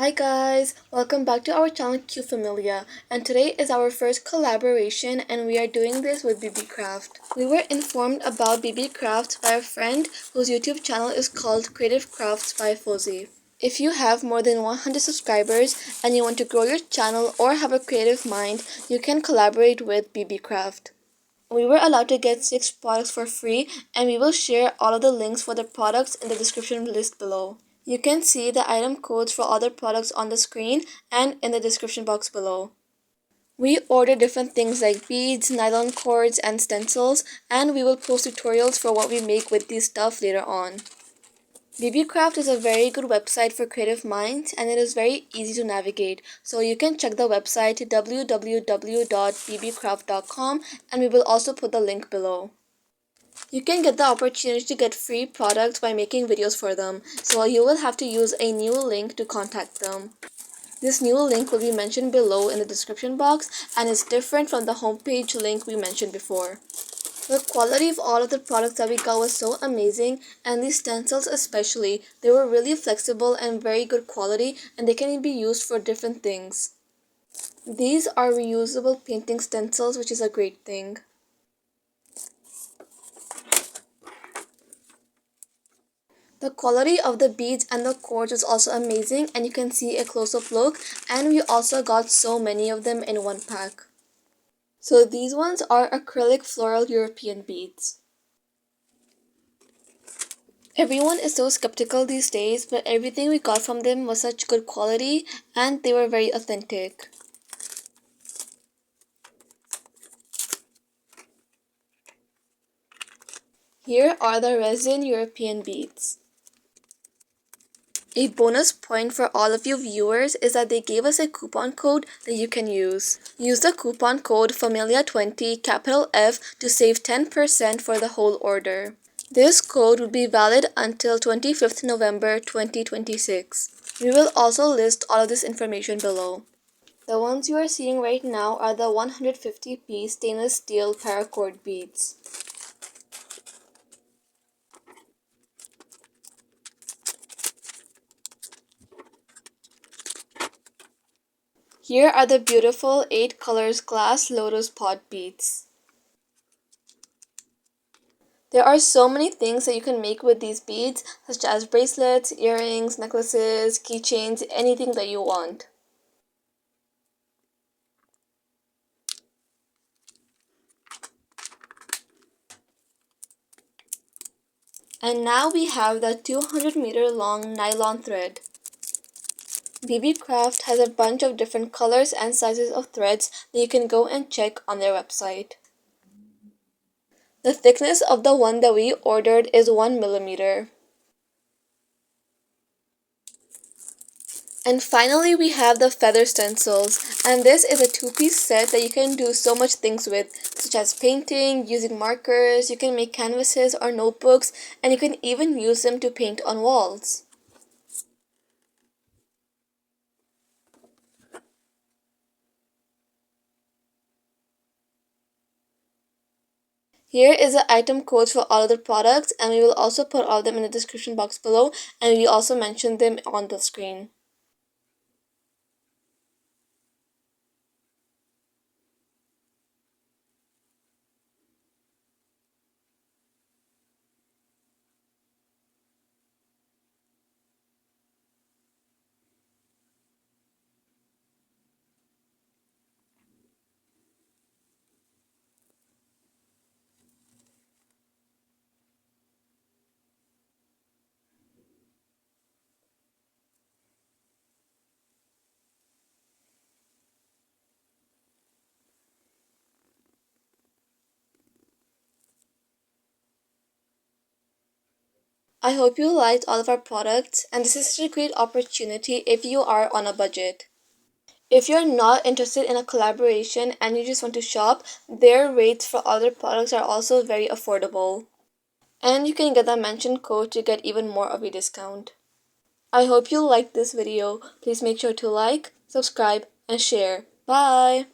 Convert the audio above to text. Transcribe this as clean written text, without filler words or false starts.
Hi guys, welcome back to our channel Familia, and today is our first collaboration and we are doing this with Beebeecraft. We were informed about Beebeecraft by a friend whose YouTube channel is called Creative Crafts by Fuzzy. If you have more than 100 subscribers and you want to grow your channel or have a creative mind, you can collaborate with Beebeecraft. We were allowed to get 6 products for free, and we will share all of the links for the products in the description list below. You can see the item codes for other products on the screen and in the description box below. We order different things like beads, nylon cords, and stencils, and we will post tutorials for what we make with these stuff later on. Beebeecraft is a very good website for creative minds and it is very easy to navigate. So you can check the website www.beebeecraft.com and we will also put the link below. You can get the opportunity to get free products by making videos for them, so you will have to use a new link to contact them. This new link will be mentioned below in the description box and is different from the homepage link we mentioned before. The quality of all of the products that we got was so amazing, and these stencils especially, they were really flexible and very good quality, and they can be used for different things. These are reusable painting stencils, which is a great thing. The quality of the beads and the cords is also amazing, and you can see a close-up look, and we also got so many of them in one pack. So these ones are acrylic floral European beads. Everyone is so skeptical these days, but everything we got from them was such good quality and they were very authentic. Here are the Resin European beads. A bonus point for all of you viewers is that they gave us a coupon code that you can use. Use the coupon code Familia20 capital F to save 10% for the whole order. This code will be valid until 25th November 2026. We will also list all of this information below. The ones you are seeing right now are the 150-piece stainless steel Paracord beads. Here are the beautiful 8 colors glass Lotus pot beads. There are so many things that you can make with these beads, such as bracelets, earrings, necklaces, keychains, anything that you want. And now we have the 200-meter long nylon thread. Beebeecraft has a bunch of different colors and sizes of threads that you can go and check on their website. The thickness of the one that we ordered is 1 millimeter. And finally we have the feather stencils, and this is a 2-piece set that you can do so much things with, such as painting, using markers, you can make canvases or notebooks, and you can even use them to paint on walls. Here is the item codes for all of the products, and we will also put all of them in the description box below, and we also mention them on the screen. I hope you liked all of our products, and this is a great opportunity if you are on a budget. If you're not interested in a collaboration and you just want to shop, their rates for other products are also very affordable. And you can get the mentioned code to get even more of a discount. I hope you liked this video. Please make sure to like, subscribe, and share. Bye!